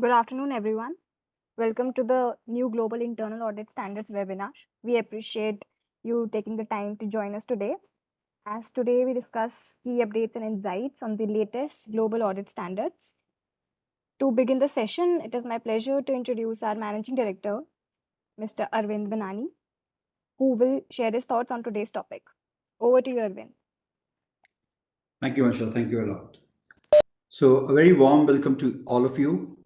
Good afternoon, everyone. Welcome to the new Global Internal Audit Standards webinar. We appreciate you taking the time to join us today. As today we discuss key updates and insights on the latest global audit standards. To begin the session, it is my pleasure to introduce our Managing Director, Mr. Arvind Banani, who will share his thoughts on today's topic. Over to you, Arvind. Thank you, Ansha. Thank you a lot. So, a very warm welcome to all of you.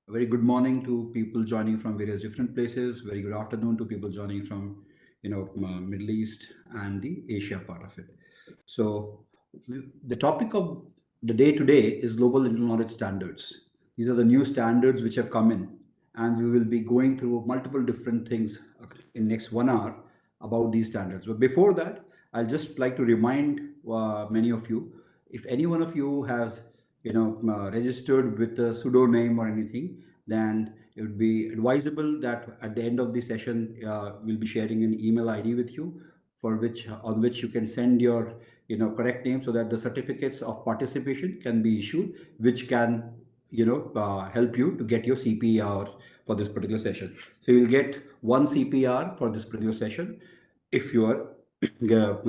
A very good morning to people joining from various different places. Very good afternoon to people joining from, Middle East and the Asia part of it. So, the topic of the day today is global internal audit standards. These are the new standards which have come in, and we will be going through multiple different things in next 1 hour about these standards. But before that, I'll just like to remind many of you, if any one of you has registered with a pseudonym or anything, then it would be advisable that at the end of the session, we'll be sharing an email ID with you, for which on which you can send your correct name, so that the certificates of participation can be issued, which can help you to get your CPR for this particular session. So you'll get one CPR for this particular session if you are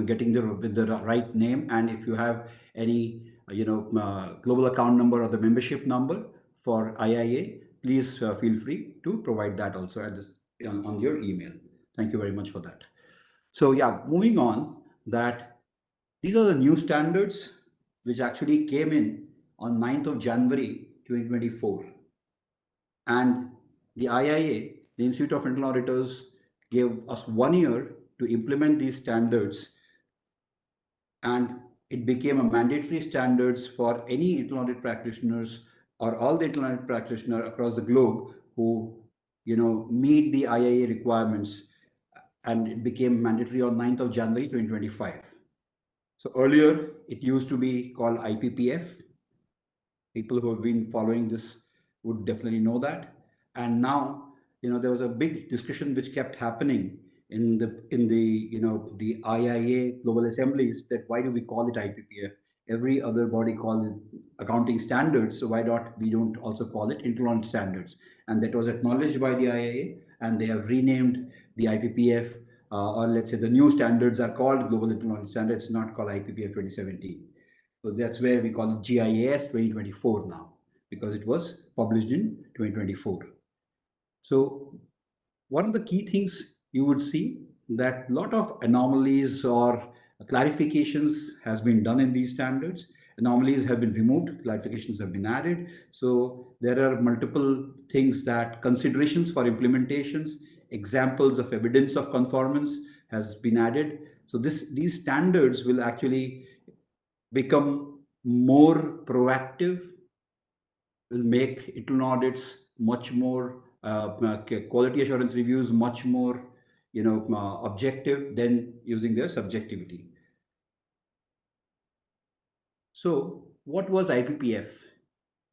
getting with the right name, and if you have any global account number or the membership number for IIA, please feel free to provide that also at this on your email. Thank you very much for that. So yeah, moving on, that these are the new standards which actually came in on 9th of January 2024, and the IIA, the Institute of Internal Auditors, gave us 1 year to implement these standards, and it became a mandatory standards for any internal audit practitioners or all the internal audit practitioners across the globe who meet the IIA requirements, and it became mandatory on 9th of January 2025. So earlier it used to be called IPPF. People who have been following this would definitely know that. And now there was a big discussion which kept happening in the IIA global assemblies, that why do we call it IPPF? Every other body calls it accounting standards, so why don't we also call it internal audit standards? And that was acknowledged by the IIA, and they have renamed the IPPF, or let's say the new standards are called global internal audit standards, not called IPPF 2017. So that's where we call it GIAS 2024 now, because it was published in 2024. So one of the key things you would see, that a lot of anomalies or clarifications has been done in these standards. Anomalies have been removed, clarifications have been added. So there are multiple things, that considerations for implementations, examples of evidence of conformance has been added. So these standards will actually become more proactive, will make internal audits much more quality assurance reviews much more objective than using their subjectivity. So what was IPPF?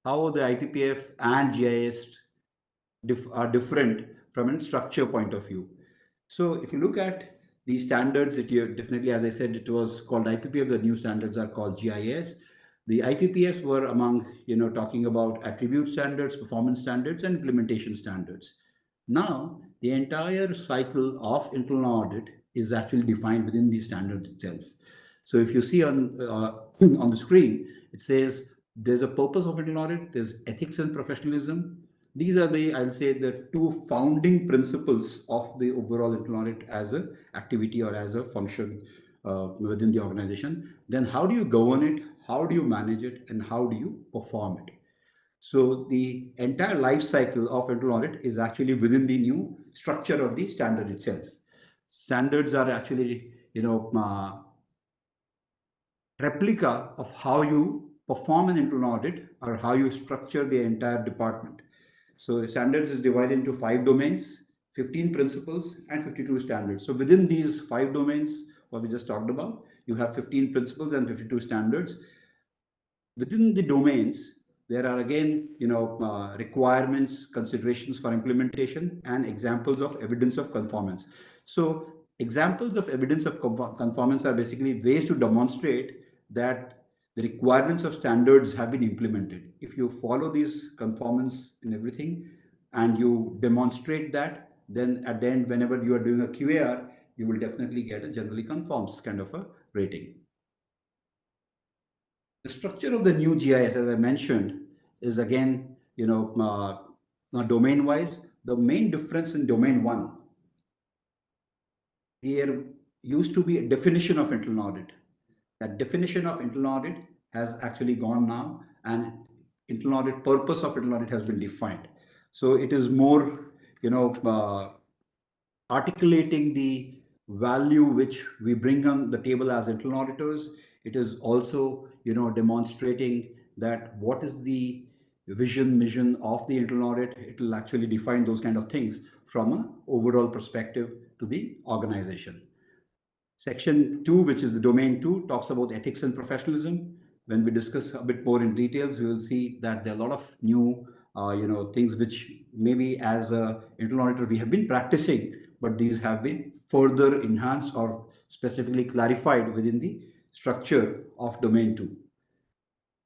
How the IPPF and GIS are different from a structure point of view? So if you look at these standards, it definitely, as I said, it was called IPPF. The new standards are called GIS. The IPPFs were among, talking about attribute standards, performance standards, and implementation standards. Now, the entire cycle of internal audit is actually defined within the standard itself. So if you see on the screen, it says there's a purpose of internal audit, there's ethics and professionalism. These are I'll say, the two founding principles of the overall internal audit as an activity or as a function within the organization. Then how do you govern it? How do you manage it? And how do you perform it? So the entire life cycle of internal audit is actually within the new structure of the standard itself. Standards are actually, replica of how you perform an internal audit or how you structure the entire department. So standards is divided into 5 domains, 15 principles, and 52 standards. So within these 5 domains, what we just talked about, you have 15 principles and 52 standards. Within the domains, there are again, requirements, considerations for implementation, and examples of evidence of conformance. So examples of evidence of conformance are basically ways to demonstrate that the requirements of standards have been implemented. If you follow these conformance in everything and you demonstrate that, then at the end, whenever you are doing a QAR, you will definitely get a generally conforms kind of a rating. The structure of the new GIS, as I mentioned, is again, domain wise. The main difference in domain one, there used to be a definition of internal audit. That definition of internal audit has actually gone now, and internal audit purpose of internal audit has been defined. So it is more, you know, articulating the value which we bring on the table as internal auditors. It is also, demonstrating that what is the vision, mission of the internal audit. It will actually define those kind of things from an overall perspective to the organization. Section 2, which is the domain 2, talks about ethics and professionalism. When we discuss a bit more in details, we will see that there are a lot of new, things which maybe as a internal auditor we have been practicing, but these have been further enhanced or specifically clarified within the structure of domain 2.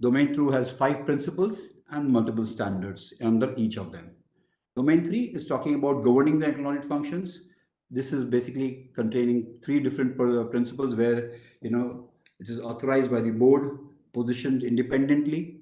Domain 2 has 5 principles and multiple standards under each of them. Domain 3 is talking about governing the internal audit functions. This is basically containing 3 different principles where, it is authorized by the board, positioned independently,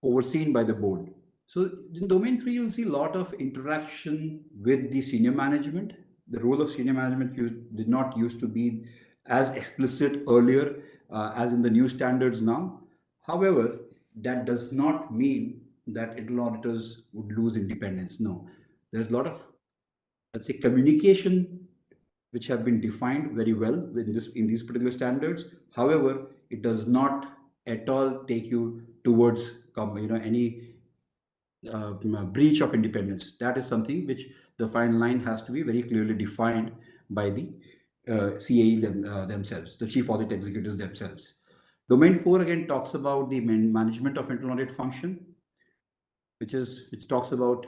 overseen by the board. So in domain 3, you'll see a lot of interaction with the senior management. The role of senior management did not used to be as explicit earlier as in the new standards now. However, that does not mean that internal auditors would lose independence. No, there's a lot of, let's say, communication which have been defined very well in these particular standards. However, it does not at all take you towards any breach of independence. That is something which the fine line has to be very clearly defined by the CAE themselves, the chief audit executives themselves. Domain 4 again talks about the management of internal audit function, which talks about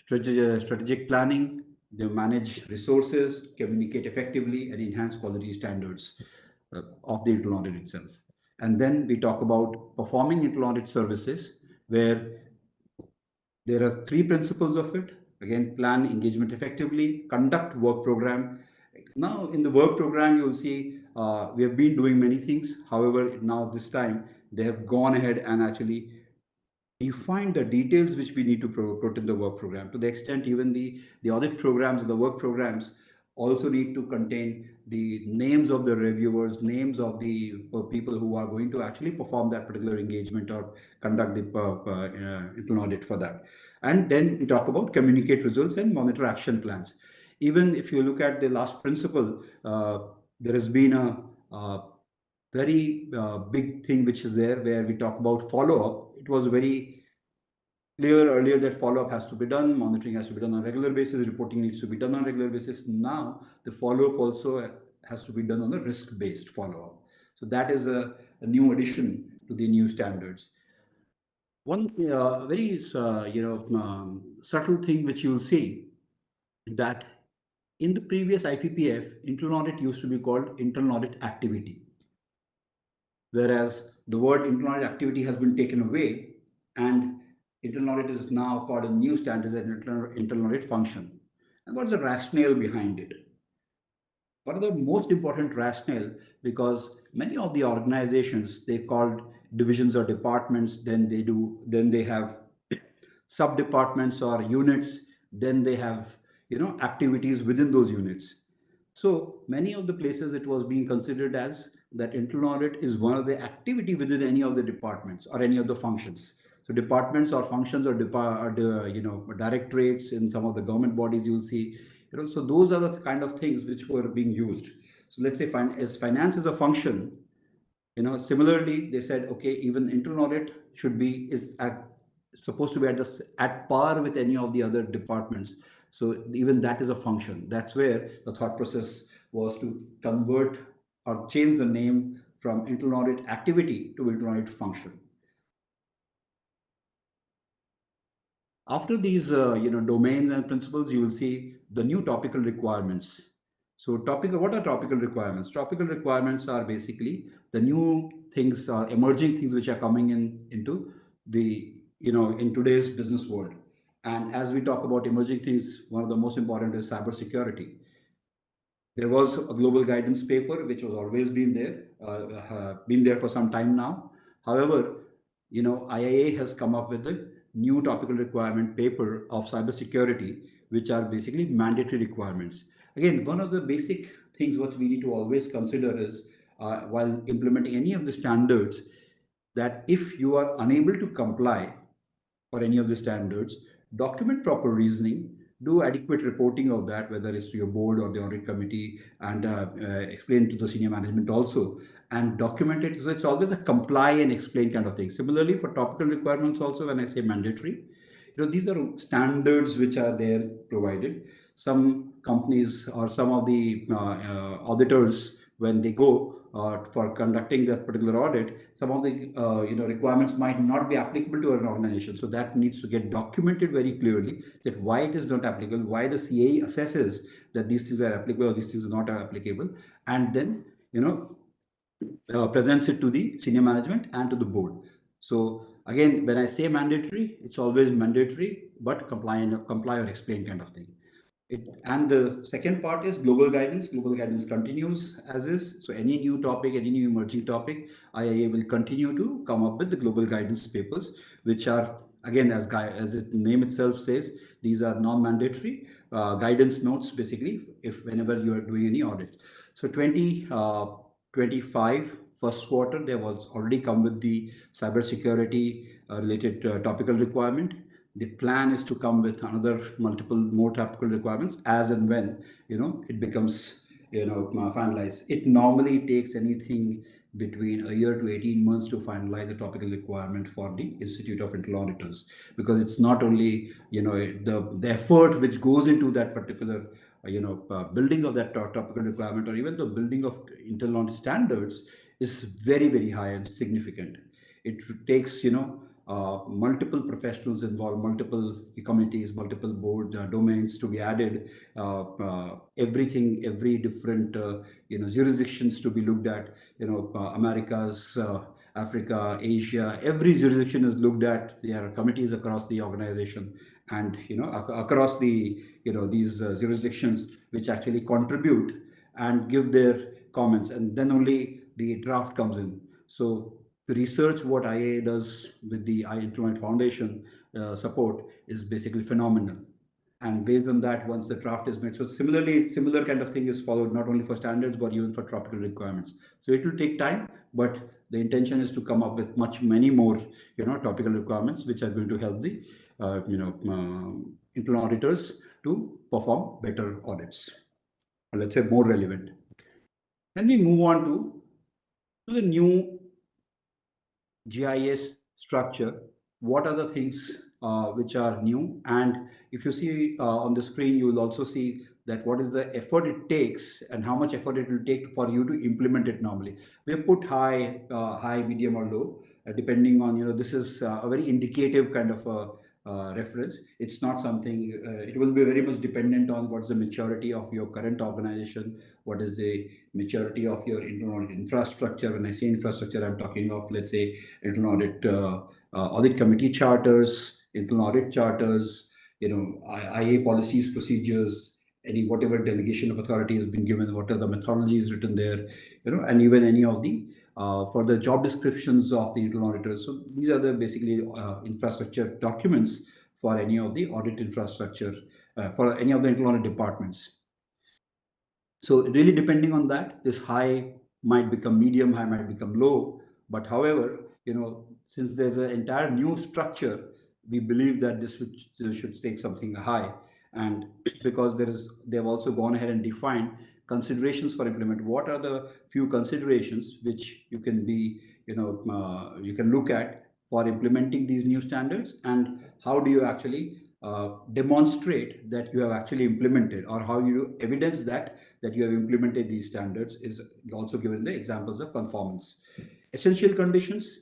strategic planning. They manage resources, communicate effectively, and enhance quality standards of the internal audit itself. And then we talk about performing internal audit services, where there are 3 principles of it. Again, plan engagement effectively, conduct work program. Now, in the work program, you'll see we have been doing many things. However, now this time they have gone ahead and actually define the details which we need to put in the work program, to the extent even the audit programs and the work programs also need to contain the names of the reviewers, names of the people who are going to actually perform that particular engagement or conduct the internal audit for that. And then we talk about communicate results and monitor action plans. Even if you look at the last principle, there has been a very big thing which is there, where we talk about follow-up. It was very clear earlier that follow-up has to be done, monitoring has to be done on a regular basis, reporting needs to be done on a regular basis. Now, the follow-up also has to be done on a risk-based follow-up. So that is a new addition to the new standards. One very subtle thing which you'll see, that in the previous IPPF, internal audit used to be called internal audit activity, whereas the word internal audit activity has been taken away, and internal audit is now called a new standard as an internal audit function. And what's the rationale behind it? One of the most important rationale, because many of the organizations, they called divisions or departments, then they have sub departments or units, then they have activities within those units. So many of the places it was being considered as that internal audit is one of the activity within any of the departments or any of the functions. So departments or functions or directorates in some of the government bodies, you'll see, so those are the kind of things which were being used. So let's say as finance is a function, similarly they said, okay, even internal audit supposed to be at par with any of the other departments. So even that is a function. That's where the thought process was to convert or change the name from internal audit activity to internal audit function. After these domains and principles, you will see the new topical requirements. So what are topical requirements? Topical requirements are basically the new things, emerging things which are coming into the, in today's business world. And as we talk about emerging things, one of the most important is cybersecurity. There was a global guidance paper which was always been there for some time now. However, IIA has come up with a new topical requirement paper of cybersecurity, which are basically mandatory requirements. Again, one of the basic things what we need to always consider is, while implementing any of the standards, that if you are unable to comply or any of the standards, document proper reasoning, do adequate reporting of that, whether it's to your board or the audit committee, and explain to the senior management also, and document it. So it's always a comply and explain kind of thing. Similarly, for topical requirements also, when I say mandatory, these are standards which are there provided. Some companies or some of the auditors, when they go for conducting that particular audit, some of the requirements might not be applicable to an organization. So that needs to get documented very clearly, that why it is not applicable, why the CA assesses that these things are applicable or these things are not applicable, and then presents it to the senior management and to the board. So again, when I say mandatory, it's always mandatory, but comply or explain kind of thing. And the second part is global guidance. Global guidance continues as is. So any new topic, any new emerging topic, IIA will continue to come up with the global guidance papers, which are, again, as its name itself says, these are non-mandatory guidance notes, basically, if whenever you are doing any audit. So 2025 first quarter, there was already come with the cybersecurity related topical requirement. The plan is to come with another multiple more topical requirements as and when it becomes finalized. It normally takes anything between a year to 18 months to finalize a topical requirement for the Institute of Internal Auditors, because it's not only the effort which goes into that particular building of that topical requirement, or even the building of internal audit standards, is very, very high and significant. It takes multiple professionals involved, multiple committees, multiple board domains to be added, every different jurisdictions to be looked at, Americas, Africa, Asia, every jurisdiction is looked at. There are committees across the organization, and across the these jurisdictions, which actually contribute and give their comments, and then only the draft comes in. So the research what IA does with the I Employment Foundation support is basically phenomenal. And based on that, once the draft is made, so similar kind of thing is followed not only for standards but even for topical requirements. So it will take time, but the intention is to come up with many more topical requirements which are going to help the internal auditors to perform better audits, or let's say more relevant. Then we move on to the new GIS structure. What are the things which are new? And if you see on the screen, you will also see that what is the effort it takes and how much effort it will take for you to implement it normally. We have put high, medium, or low, depending on, this is a very indicative kind of reference. It's not something, it will be very much dependent on what's the maturity of your current organization, what is the maturity of your internal audit infrastructure. When I say infrastructure, I'm talking of, let's say, internal audit committee charters, internal audit charters, IA policies, procedures, any whatever delegation of authority has been given, what are the methodologies written there, and even any of the for the job descriptions of the internal auditors. So these are the basically infrastructure documents for any of the audit infrastructure, for any of the internal audit departments. So really depending on that, this high might become medium, high might become low. But however, since there's an entire new structure, we believe that this should take something high. And because they've also gone ahead and defined considerations for implement. What are the few considerations which you can you can look at for implementing these new standards, and how do you actually demonstrate that you have actually implemented, or how you evidence that you have implemented these standards, is also given the examples of conformance. Essential conditions.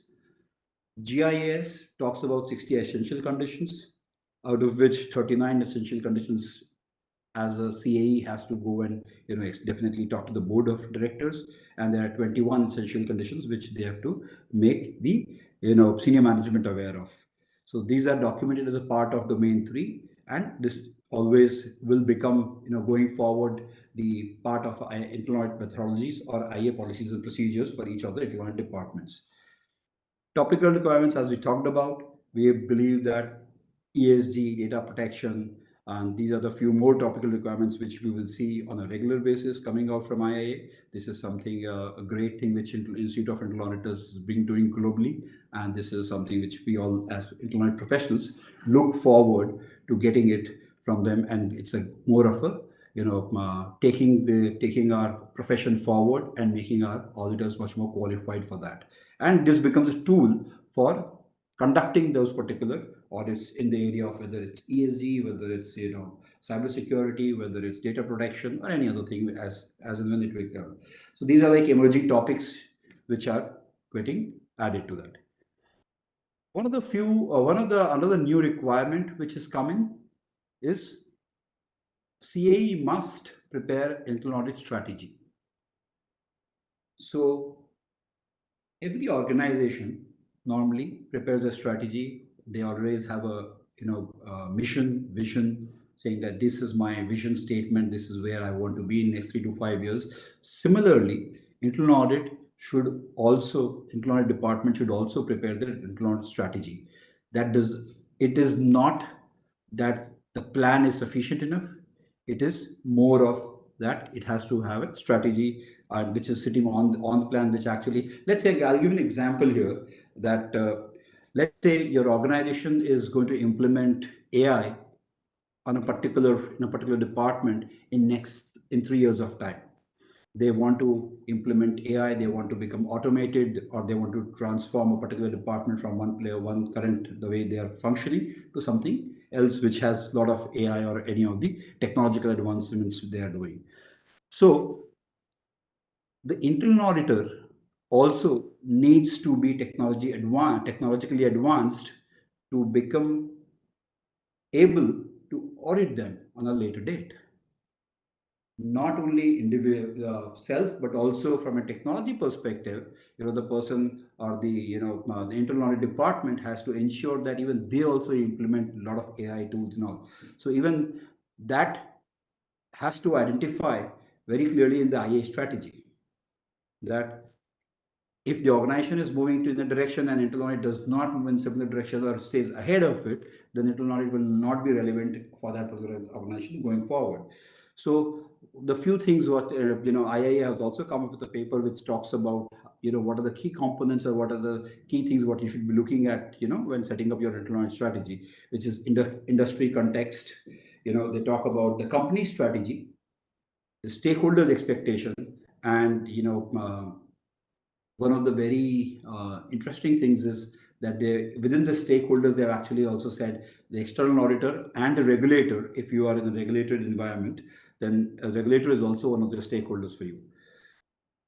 GIS talks about 60 essential conditions, out of which 39 essential conditions as a CAE has to go and definitely talk to the board of directors, and there are 21 essential conditions which they have to make the senior management aware of. So these are documented as a part of domain 3, and this always will become going forward the part of internal audit methodologies or IA policies and procedures for each of the internal audit departments. Topical requirements, as we talked about, we believe that ESG, data protection, and these are the few more topical requirements which we will see on a regular basis coming out from IIA. This is something, a great thing which Institute of Internal Auditors has been doing globally, and this is something which we all, as internal audit professionals, look forward to getting it from them, and it's a more of a taking our profession forward and making our auditors much more qualified for that, and this becomes a tool for conducting those particular audits in the area of whether it's ESG, whether it's cybersecurity, whether it's data protection, or any other thing as and when it will come. So these are like emerging topics which are getting added to that. Another new requirement which is coming is CAE must prepare internal audit strategy. So every organization normally prepares a strategy. They always have a mission, vision, saying that this is my vision statement. This is where I want to be in next 3 to 5 years. Similarly, internal audit department should also prepare their internal audit strategy. That does It is not that the plan is sufficient enough. It is more of that it has to have a strategy which is sitting on the plan, which actually, let's say, I'll give an example here, that let's say your organization is going to implement AI on a particular department in 3 years of time. They want to implement AI, they want to become automated, or they want to transform a particular department from one current, the way they are functioning, to something else which has a lot of AI or any of the technological advancements they are doing. So the internal auditor also needs to be technologically advanced to become able to audit them on a later date. Not only individual self, but also from a technology perspective, the person or the internal audit department has to ensure that even they also implement a lot of AI tools and all. So even that has to identify very clearly in the IA strategy that if the organization is moving to in a direction and internal audit does not move in similar direction or stays ahead of it, then internal audit will not be relevant for that particular organization going forward. So the few things what IIA has also come up with a paper which talks about what are the key components or what are the key things what you should be looking at when setting up your internal audit strategy, which is industry context. They talk about the company strategy, the stakeholders expectation, and one of the very interesting things is that they within the stakeholders they have actually also said the external auditor and the regulator. If you are in a regulated environment, then a regulator is also one of the stakeholders for you.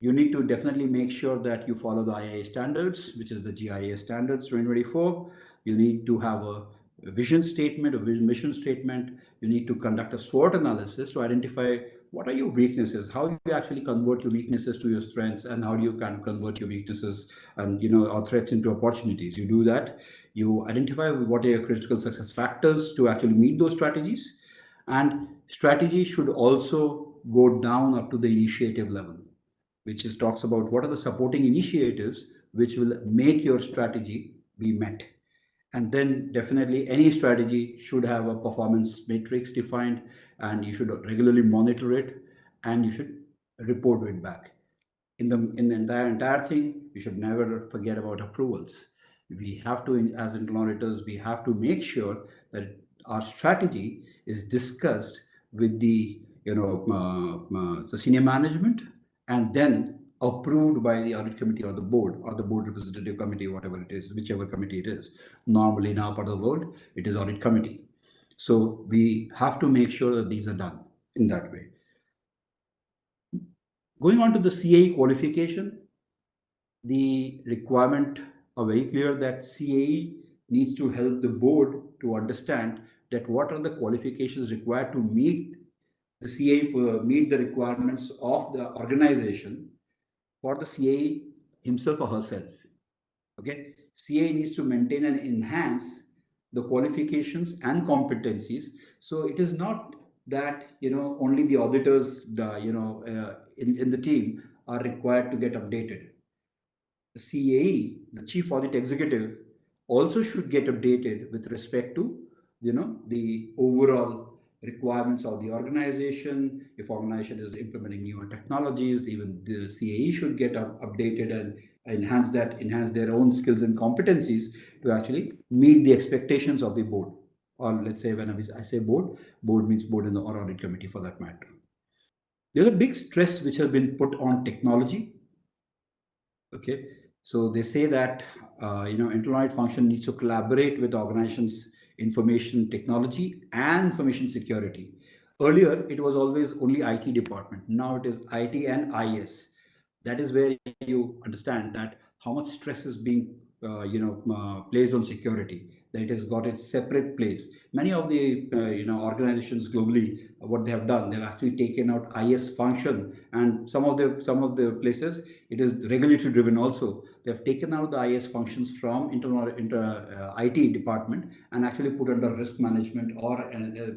You need to definitely make sure that you follow the IIA standards, which is the GIA standards 2024. You need to have a vision statement, a mission statement. You need to conduct a SWOT analysis to identify what are your weaknesses, how do you actually convert your weaknesses to your strengths, and how do you can convert your weaknesses and or threats into opportunities. You do that. You identify what are your critical success factors to actually meet those strategies, and strategy should also go down up to the initiative level, which is talks about what are the supporting initiatives which will make your strategy be met. And then definitely any strategy should have a performance matrix defined, and you should regularly monitor it, and you should report it back. In the entire thing, we should never forget about approvals. We have to, as internal auditors, we have to make sure that our strategy is discussed with the the senior management, and then approved by the audit committee or the board representative committee, whatever it is, whichever committee it is. Normally in our part of the world, it is audit committee. So we have to make sure that these are done in that way. Going on to the CAE qualification, the requirement are very clear that CAE needs to help the board to understand that what are the qualifications required to meet the CA meet the requirements of the organization for the CA himself or herself. Okay, CA needs to maintain and enhance the qualifications and competencies. So it is not that only the auditors in the team are required to get updated. The CAE, the Chief Audit Executive, also should get updated with respect to the overall requirements of the organization. If organization is implementing newer technologies, even the CAE should get updated and enhance their own skills and competencies to actually meet the expectations of the board. Or let's say when I say board, board means board and the or audit committee for that matter. There's a big stress which has been put on technology. Okay, so they say that internal audit function needs to collaborate with organizations, information technology and information security. Earlier, it was always only IT department. Now it is IT and IS. That is where you understand that how much stress is being placed on security. That it has got its separate place. Many of the organizations globally, what they have done, they've actually taken out IS function, and some of the places it is regulatory driven also. They've taken out the IS functions from IT department and actually put under risk management or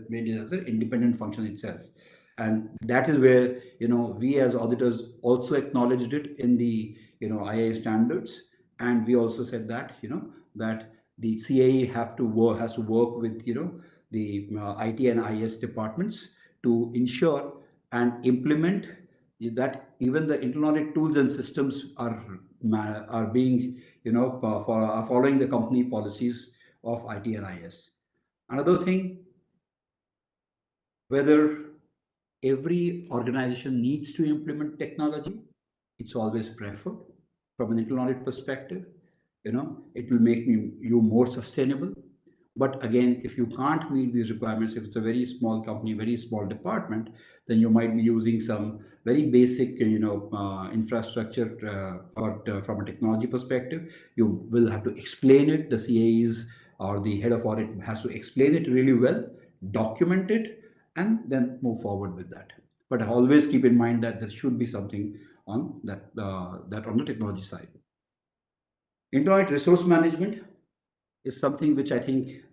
made it as an independent function itself. And that is where we as auditors also acknowledged it in the IA standards, and we also said that that the CAE has to work with the IT and IS departments to ensure and implement that even the internal audit tools and systems are being are following the company policies of IT and IS. Another thing, whether every organization needs to implement technology, it's always preferred from an internal audit perspective. It will make you more sustainable. But again, if you can't meet these requirements, if it's a very small company, very small department, then you might be using some very basic infrastructure from a technology perspective. You will have to explain it. The CAEs or the head of audit has to explain it really well, document it, and then move forward with that. But always keep in mind that there should be something on that on the technology side. Internal resource management is something which I think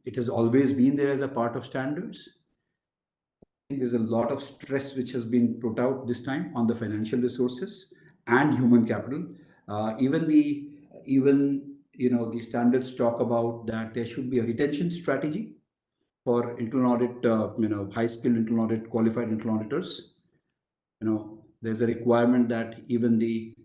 it has always been there as a part of standards. I think there's a lot of stress which has been put out this time on the financial resources and human capital. Even the standards talk about that there should be a retention strategy for internal audit, high skilled internal audit, qualified internal auditors. There's a requirement that even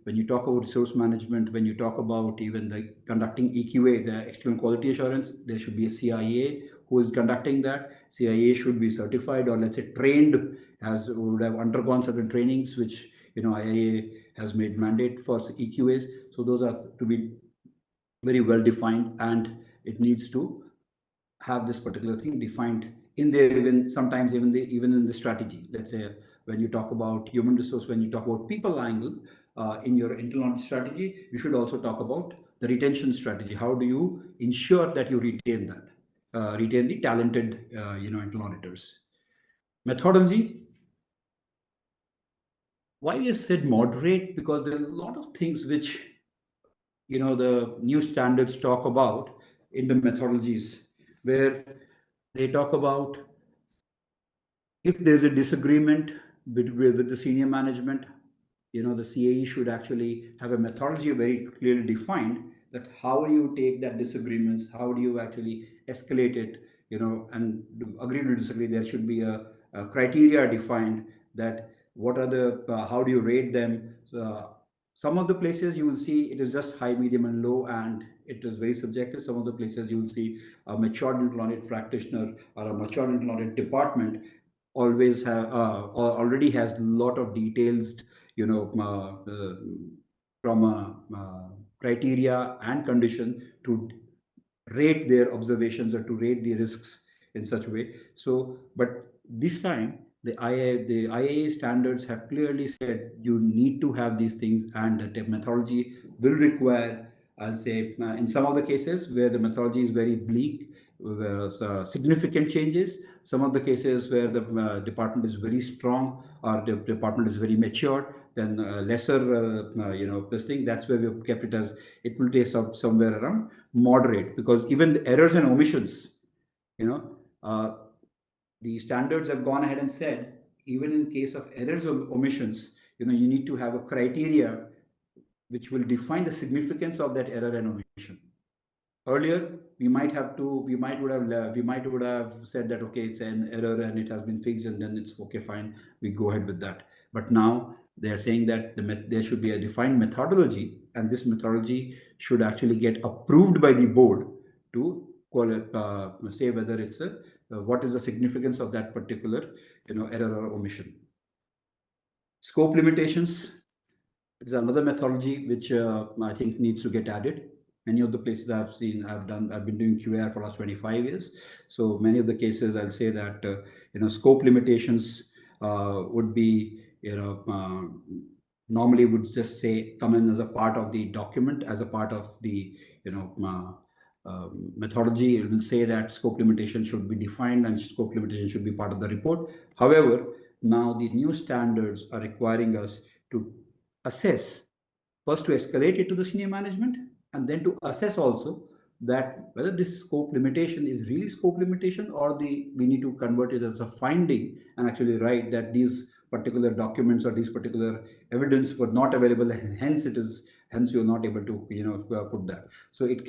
when you talk about resource management, when you talk about even the conducting EQA, the external quality assurance, there should be a CIA who is conducting that. CIA should be certified or let's say trained, would have undergone certain trainings which IIA has made mandate for EQAs. So those are to be very well defined, and it needs to have this particular thing defined in there, even sometimes even in the strategy. Let's say when you talk about human resource, when you talk about people angle in your internal strategy, you should also talk about the retention strategy. How do you ensure that you retain the talented internal auditors? Methodology. Why we have said moderate? Because there are a lot of things which the new standards talk about in the methodologies, where they talk about if there's a disagreement with the senior management, the CAE should actually have a methodology very clearly defined, that how do you take that disagreements, how do you actually escalate it, and agree to disagree. There should be a criteria defined, that what are the how do you rate them. Some of the places you will see it is just high, medium, and low, and it is very subjective. Some of the places you will see a matured internal audit practitioner or a matured internal audit department always have already has a lot of details, from a criteria and condition to rate their observations or to rate the risks in such a way. So, but this time the IAA standards have clearly said you need to have these things, and the methodology will require, I'll say, in some of the cases where the methodology is very bleak, significant changes, some of the cases where the department is very strong or the department is very mature, then lesser, this thing, that's where we've kept it as it will take somewhere around moderate, because even the errors and omissions, you know, uh, the standards have gone ahead and said, even in case of errors or omissions, you need to have a criteria which will define the significance of that error and omission. Earlier, we might would have said that, okay, it's an error and it has been fixed, and then it's okay, fine, we go ahead with that. But now they are saying that there should be a defined methodology, and this methodology should actually get approved by the board to say whether it's a what is the significance of that particular error or omission. Scope limitations is another methodology which I think needs to get added. Many of the places I've been doing QAR for last 25 years. So many of the cases I'll say that, scope limitations would be, normally would just say come in as a part of the document, as a part of the, methodology. It will say that scope limitation should be defined and scope limitation should be part of the report. However, now the new standards are requiring us to assess, first to escalate it to the senior management, and then to assess also that whether this scope limitation is really scope limitation, or we need to convert it as a finding and actually write that these particular documents or these particular evidence were not available, and hence you're not able to put that. So it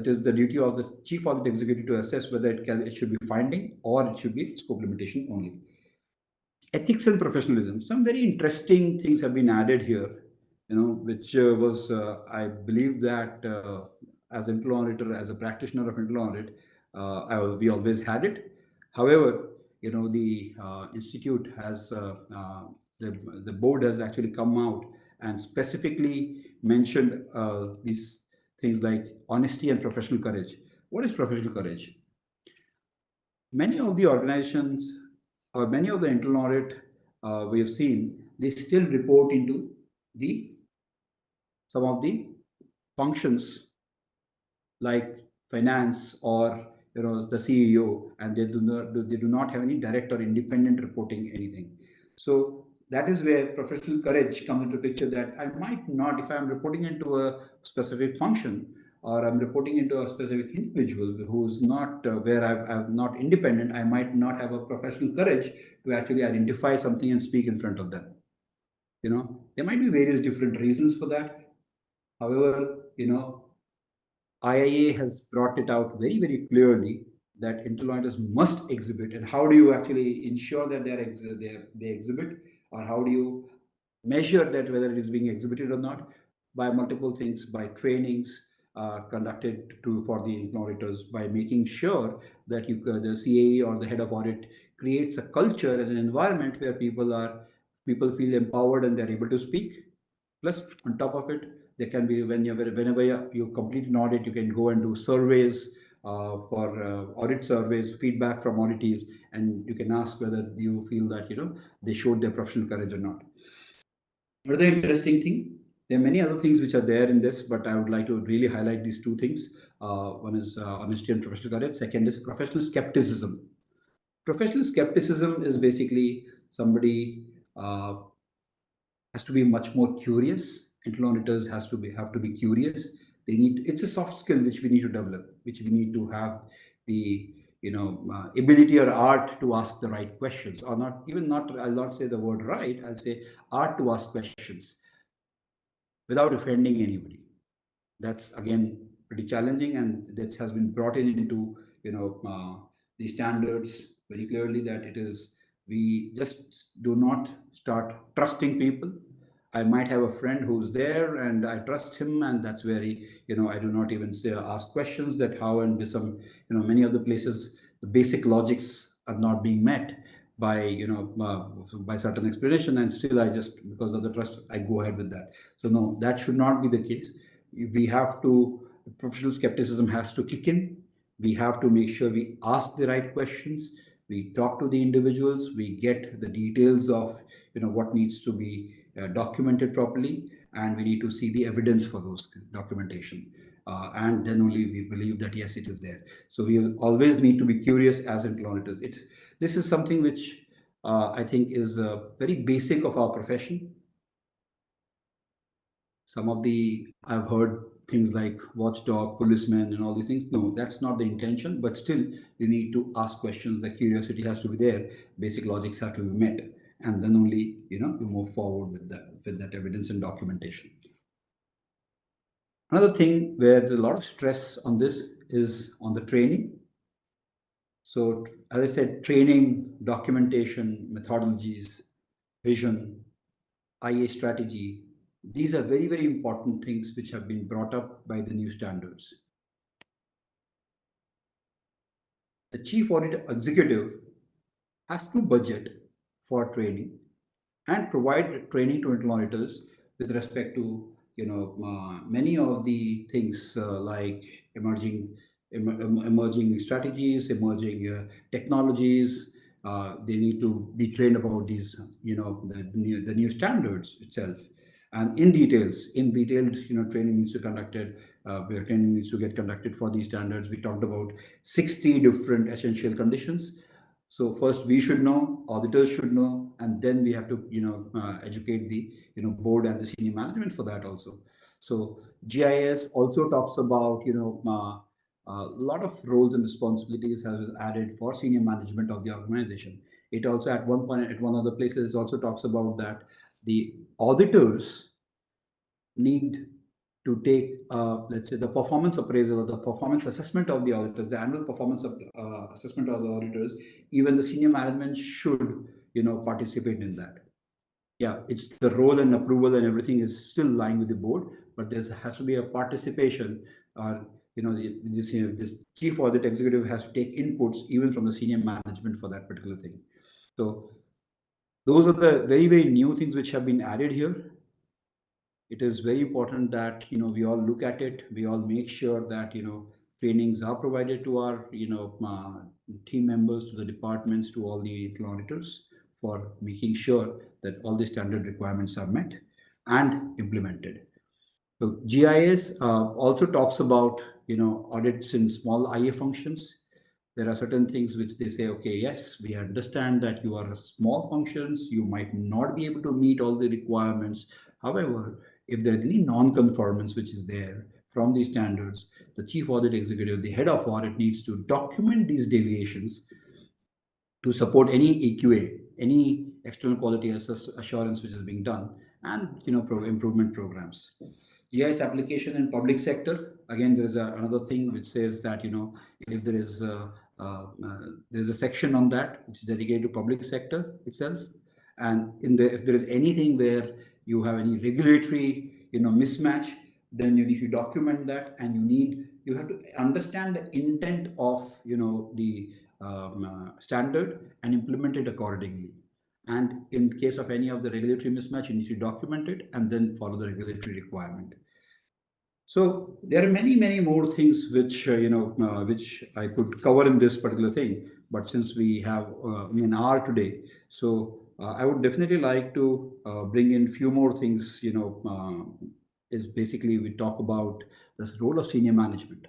is the duty of the chief audit executive to assess whether it should be finding or it should be scope limitation only. Ethics and professionalism, some very interesting things have been added here, which was I believe that as internal auditor, as a practitioner of internal audit, we always had it. However, the institute has the board has actually come out and specifically mentioned these things like honesty and professional courage. What is professional courage? Many of the organizations or many of the internal audit we have seen, they still report into the some of the functions like finance or the CEO, and they do not have any direct or independent reporting anything. So that is where professional courage comes into picture, that I might not, if I'm reporting into a specific function or I'm reporting into a specific individual who's not where I'm not independent, I might not have a professional courage to actually identify something and speak in front of them. There might be various different reasons for that. However, IIA has brought it out very, very clearly that internal auditors must exhibit. And how do you actually ensure that they exhibit, or how do you measure that whether it is being exhibited or not? By multiple things, by trainings conducted for the internal auditors, by making sure that the CAE or the head of audit creates a culture and an environment where people feel empowered and they're able to speak. Plus, on top of it, there can be whenever you complete an audit, you can go and do surveys for audit surveys, feedback from auditees, and you can ask whether you feel that they showed their professional courage or not. Another interesting thing, there are many other things which are there in this, but I would like to really highlight these two things. One is honesty and professional courage. Second is professional skepticism. Professional skepticism is basically somebody has to be much more curious. Internal auditors have to be curious. It's a soft skill which we need to develop, which we need to have the ability or art to ask the right questions, or not. I'll not say the word right. I'll say art to ask questions without offending anybody. That's again pretty challenging, and this has been brought into the standards very clearly, that it is, we just do not start trusting people. I might have a friend who's there and I trust him, and that's where I do not even say ask questions that how, and some many of the places the basic logics are not being met by by certain explanation, and still I just, because of the trust, I go ahead with that. So no, that should not be the case. We have to, the professional skepticism has to kick in. We have to make sure we ask the right questions, we talk to the individuals, we get the details of what needs to be documented properly, and we need to see the evidence for those documentation. and then only we believe that yes, it is there. So we always need to be curious as internal auditors. This is something which I think is very basic of our profession. Some of the I've heard things like watchdog, policemen, and all these things. No, that's not the intention. But still, you need to ask questions. The curiosity has to be there. Basic logics have to be met, and then only you move forward with that evidence and documentation. Another thing where there's a lot of stress on this is on the training. So, as I said, training, documentation, methodologies, vision, IA strategy, these are very, very important things which have been brought up by the new standards. The chief audit executive has to budget for training and provide training to internal auditors with respect to many of the things like emerging strategies, emerging technologies. They need to be trained about these, the new standards itself, and in detailed, training needs to conducted. Where training needs to get conducted for these standards. We talked about 60 different essential conditions. So first we should know, auditors should know, and then we have to educate the board and the senior management for that also. So GIS also talks about a lot of roles and responsibilities have been added for senior management of the organization. It also at one point at one of the places also talks about that the auditors need to take, let's say, the performance appraisal or the performance assessment of the auditors, the annual performance of, assessment of the auditors. Even the senior management should, participate in that. Yeah, it's the role and approval and everything is still lying with the board, but there has to be a participation. Or this chief audit executive has to take inputs even from the senior management for that particular thing. So those are the very, very new things which have been added here. It is very important that we all look at it, we all make sure that trainings are provided to our team members, to the departments, to all the auditors, for making sure that all the standard requirements are met and implemented. So GIS also talks about audits in small IA functions. There are certain things which they say, okay, yes, we understand that you are small functions, you might not be able to meet all the requirements. However, if there is any non-conformance which is there from these standards, the chief audit executive, the head of audit, needs to document these deviations to support any EQA, any external quality assurance which is being done, and improvement programs. GIS application in public sector. Again, there is another thing which says that if there is a section on that which is dedicated to public sector itself, and if there is anything where you have any regulatory mismatch, then you need to document that, and you have to understand the intent of the standard and implement it accordingly. And in case of any of the regulatory mismatch, you need to document it and then follow the regulatory requirement. So there are many, many more things which I could cover in this particular thing. But since we have an hour today, so I would definitely like to bring in few more things. Is basically we talk about this role of senior management.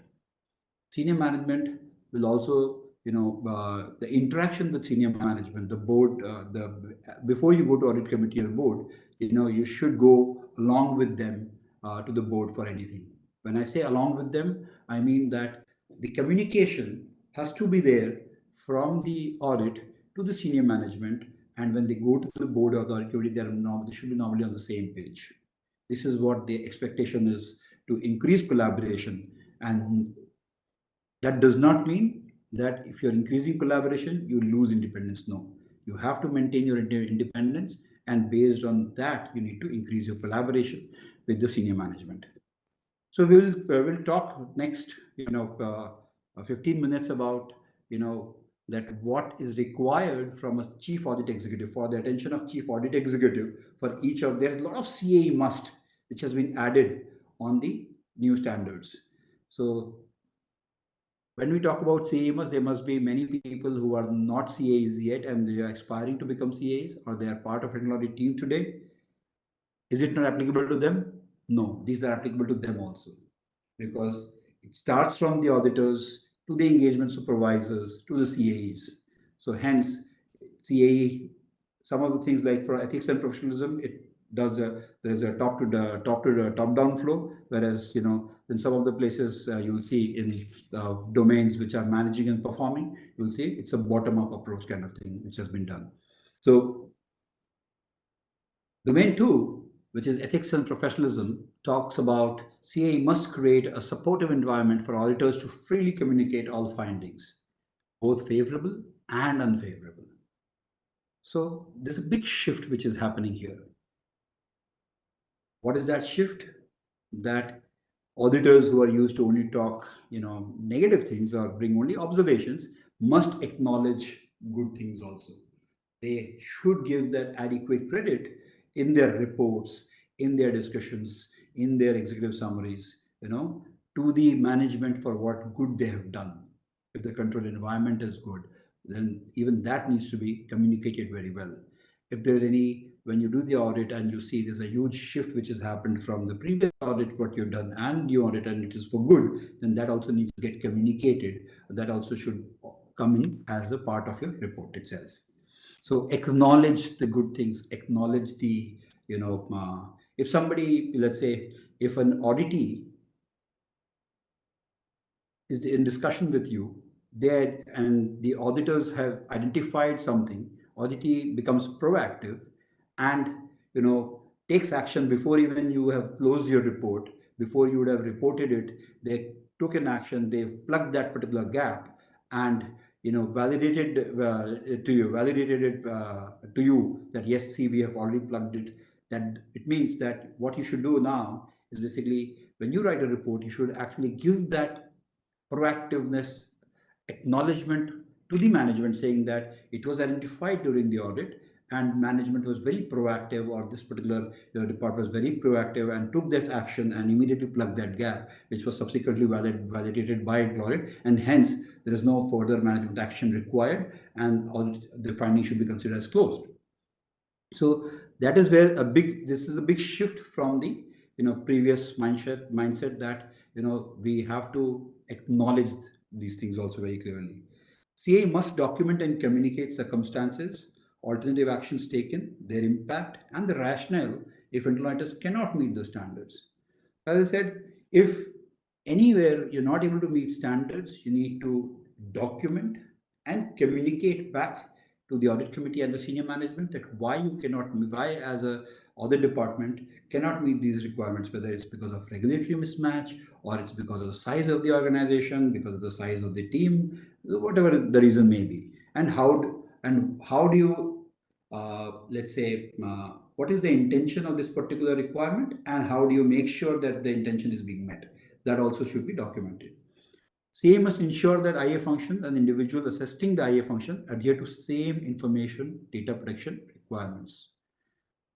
Senior management will also the interaction with senior management, the board, the before you go to audit committee or board, you should go along with them to the board for anything. When I say along with them, I mean that the communication has to be there from the audit to the senior management, and when they go to the board or the audit committee, they should be normally on the same page. This is what the expectation is, to increase collaboration. And that does not mean that if you're increasing collaboration, you lose independence. No, you have to maintain your independence, and based on that, you need to increase your collaboration with the senior management. So we'll talk next, 15 minutes about that what is required from a chief audit executive, for the attention of chief audit executive, for each of there's a lot of CAE must which has been added on the new standards. So when we talk about CAMs, there must be many people who are not CAs yet and they are aspiring to become CAs, or they are part of an audit team today. Is it not applicable to them? No, these are applicable to them also, because It starts from the auditors to the engagement supervisors to the CAEs. So hence, CAE, some of the things like for ethics and professionalism, it does there's a top down flow, whereas in some of the places you will see in domains which are managing and performing, you will see it's a bottom up approach kind of thing which has been done. So domain two, which is ethics and professionalism, talks about CA must create a supportive environment for auditors to freely communicate all findings, both favorable and unfavorable. So there's a big shift which is happening here. What is that shift? That auditors who are used to only talk, negative things or bring only observations must acknowledge good things also. They should give that adequate credit in their reports, in their discussions, in their executive summaries, to the management for what good they have done. If the control environment is good, then even that needs to be communicated very well. If there's any, when you do the audit and you see there's a huge shift which has happened from the previous audit, what you've done, and you audit and it is for good, then that also needs to get communicated. That also should come in as a part of your report itself. So acknowledge the good things, acknowledge the, if somebody, let's say, if an auditee is in discussion with you, there and the auditors have identified something, auditee becomes proactive and takes action before even you have closed your report, before you would have reported it. They took an action, they've plugged that particular gap and validated validated it to you that yes, see, we have already plugged it. That it means that what you should do now is basically when you write a report, you should actually give that proactiveness, acknowledgement to the management saying that it was identified during the audit and management was very proactive, or this particular department was very proactive and took that action and immediately plugged that gap, which was subsequently validated by audit, and hence there is no further management action required and the finding should be considered as closed. So that is where this is a big shift from the previous mindset that we have to acknowledge these things also very clearly. CA must document and communicate circumstances, alternative actions taken, their impact, and the rationale if internal auditors cannot meet the standards. As I said, if anywhere you're not able to meet standards, you need to document and communicate back to the audit committee and the senior management that why as a audit department cannot meet these requirements, whether it's because of regulatory mismatch or it's because of the size of the organization, because of the size of the team, whatever the reason may be. And how do you let's say what is the intention of this particular requirement and how do you make sure that the intention is being met? That also should be documented. CA must ensure that IA function and individual assessing the IA function adhere to same information data protection requirements.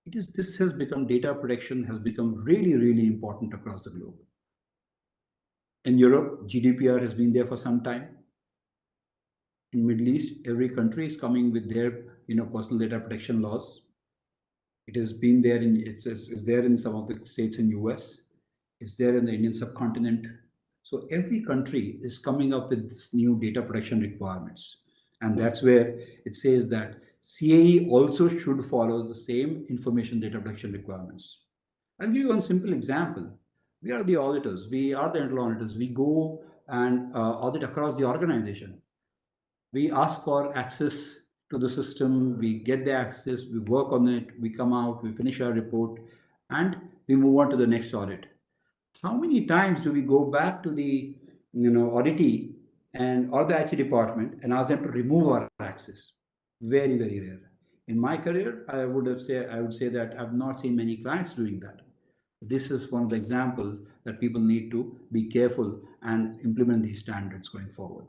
This has become, data protection has become really, really important across the globe. In Europe, GDPR has been there for some time. In Middle East, every country is coming with their personal data protection laws. It has been there it's there in some of the states in US. It's there in the Indian subcontinent. So every country is coming up with this new data protection requirements. And that's where it says that CAE also should follow the same information data protection requirements. I'll give you one simple example. We are the auditors. We are the internal auditors. We go and audit across the organization. We ask for access to the system, we get the access, we work on it, we come out, we finish our report, and we move on to the next audit. How many times do we go back to the auditee and or the IT department and ask them to remove our access? Very, very rare. In my career, I would say that I've not seen many clients doing that. This is one of the examples that people need to be careful and implement these standards going forward.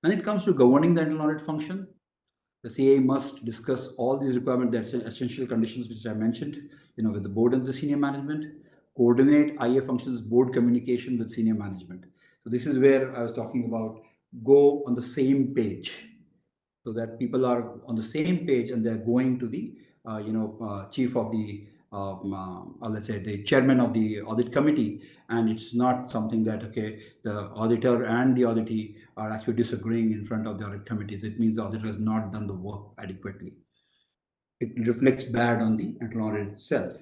When it comes to governing the internal audit function, the CA must discuss all these requirements, the essential conditions which I mentioned, with the board and the senior management, coordinate IA functions, board communication with senior management. So this is where I was talking about go on the same page, so that people are on the same page and they're going to the chief of the let's say the chairman of the audit committee, and it's not something that okay, the auditor and the auditee are actually disagreeing in front of the audit committees. It means the auditor has not done the work adequately. It reflects bad on the internal audit itself.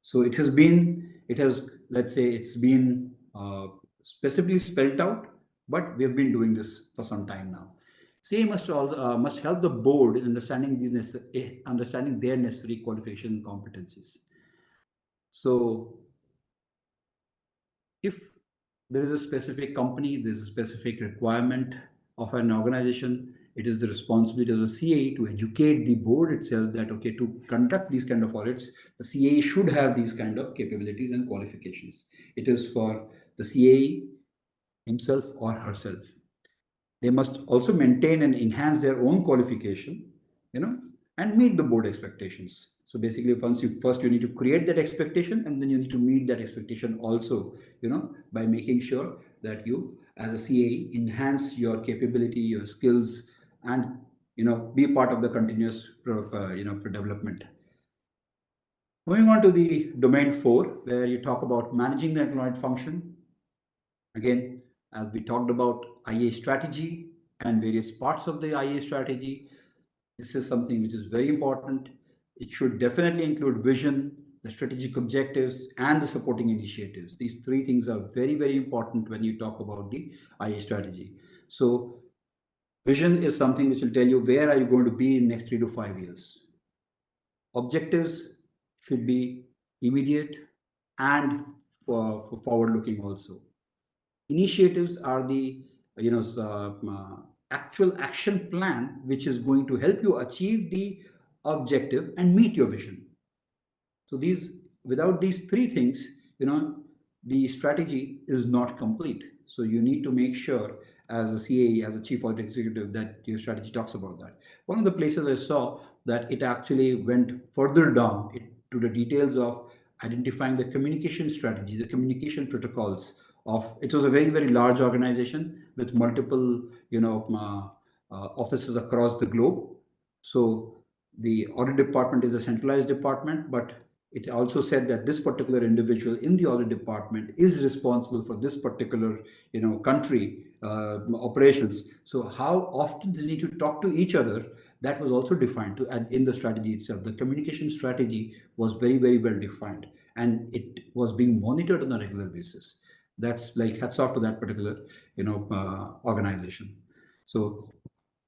So it has, let's say, it's been specifically spelled out, but we have been doing this for some time now. CA must help the board in understanding understanding their necessary qualification and competencies. So if there is a specific company, there's a specific requirement of an organization, it is the responsibility of the CA to educate the board itself that, okay, to conduct these kind of audits, the CA should have these kind of capabilities and qualifications. It is for the CA himself or herself. They must also maintain and enhance their own qualification, you know, and meet the board expectations. So basically, first you need to create that expectation, and then you need to meet that expectation also, by making sure that you, as a CA, enhance your capability, your skills, and be part of the continuous development. Moving on to the domain 4, where you talk about managing the employee function. Again, as we talked about IA strategy and various parts of the IA strategy, this is something which is very important. It should definitely include vision, the strategic objectives, and the supporting initiatives. These three things are very, very important when you talk about the IA strategy. So vision is something which will tell you where are you going to be in next 3 to 5 years. Objectives should be immediate and for forward-looking also. Initiatives are the actual action plan which is going to help you achieve the objective and meet your vision. So without these three things, the strategy is not complete. So you need to make sure as a CAE, as a chief audit executive, that your strategy talks about that. One of the places I saw that it actually went further down to the details of identifying the communication strategy, the communication protocols of, it was a very, very large organization with multiple, offices across the globe. So the audit department is a centralized department, but it also said that this particular individual in the audit department is responsible for this particular country operations. So how often they need to talk to each other, that was also defined in the strategy itself. The communication strategy was very, very well defined, and it was being monitored on a regular basis. That's like hats off to that particular organization. So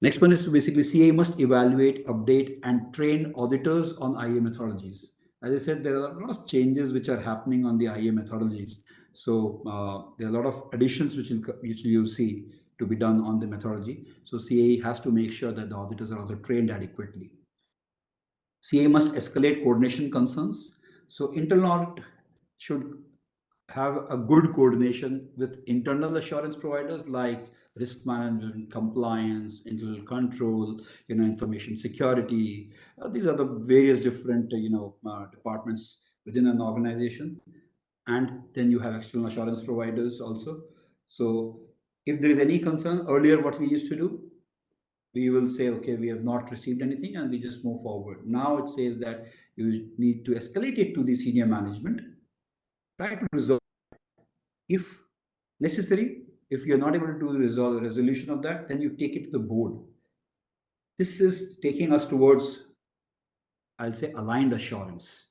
next one is to basically CA must evaluate, update, and train auditors on IA methodologies. As I said, there are a lot of changes which are happening on the IA methodologies. So there are a lot of additions which you see to be done on the methodology. So CA has to make sure that the auditors are also trained adequately. CA must escalate coordination concerns. So internal audit should have a good coordination with internal assurance providers like risk management, compliance, internal control, information security. These are the various different, departments within an organization. And then you have external assurance providers also. So if there is any concern, earlier what we used to do, we will say, okay, we have not received anything, and we just move forward. Now it says that you need to escalate it to the senior management, try to resolve. If necessary, if you're not able to do the resolution of that, then you take it to the board. This is taking us towards, I'll say, aligned assurance.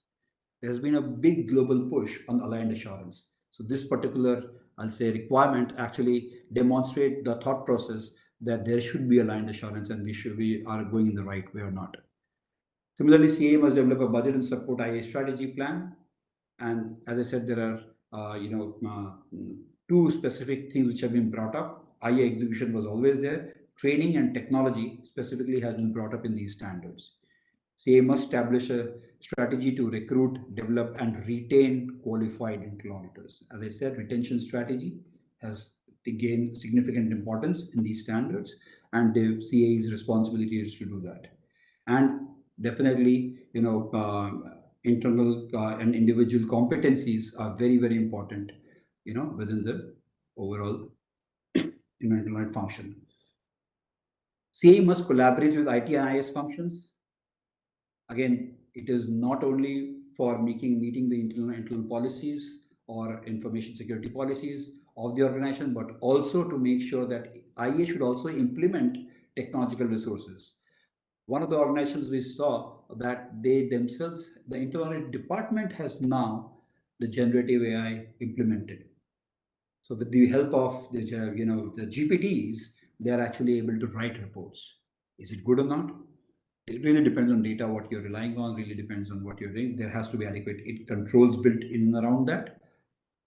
There's been a big global push on aligned assurance. So this particular, I'll say, requirement actually demonstrate the thought process that there should be aligned assurance, and we are going in the right way or not. Similarly, CA must develop a budget and support IA strategy plan. And as I said, there are two specific things which have been brought up. IA execution was always there. Training and technology specifically has been brought up in these standards. CA must establish a strategy to recruit, develop, and retain qualified internal auditors. As I said, retention strategy has gained significant importance in these standards, and the CA's responsibility is to do that. And definitely, internal and individual competencies are very, very important, within the overall internal function. CA must collaborate with IT and IS functions. Again, it is not only for meeting the internal policies or information security policies of the organization, but also to make sure that IA should also implement technological resources. One of the organizations we saw that they themselves, the internal audit department has now the generative AI implemented. So with the help of the GPTs, they are actually able to write reports. Is it good or not? It really depends on data, what you're relying on, really depends on what you're doing. There has to be adequate controls built in and around that.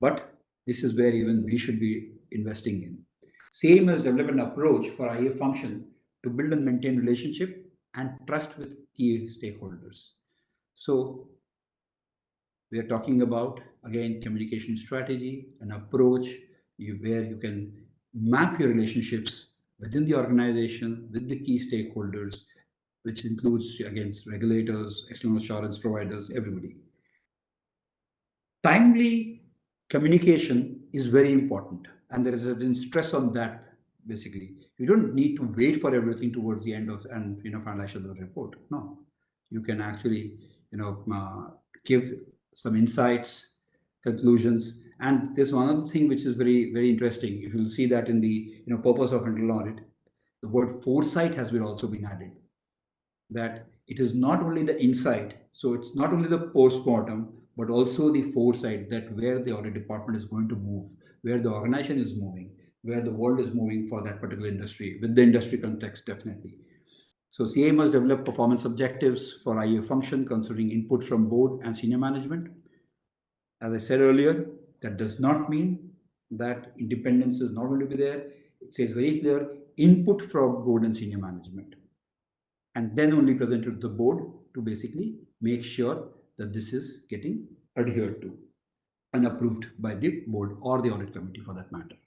But this is where even we should be investing in. Same as develop an approach for IA function to build and maintain relationship and trust with key stakeholders. So we are talking about, again, communication strategy, an approach where you can map your relationships within the organization with the key stakeholders, which includes, again, regulators, external assurance providers, everybody. Timely communication is very important, and there has been stress on that. Basically, you don't need to wait for everything towards the end of and finalize the report. No, you can actually give some insights, conclusions. And there's one other thing which is very, very interesting. If you'll see that in the purpose of internal audit, the word foresight has been also been added, that it is not only the insight, so it's not only the post-mortem, but also the foresight, that where the audit department is going to move, where the organization is moving, where the world is moving for that particular industry, with the industry context, definitely. So CA must develop performance objectives for IA function, considering input from board and senior management. As I said earlier, that does not mean that independence is not going to be there. It says very clear input from board and senior management, and then only present it to the board to basically make sure that this is getting adhered to and approved by the board or the audit committee for that matter.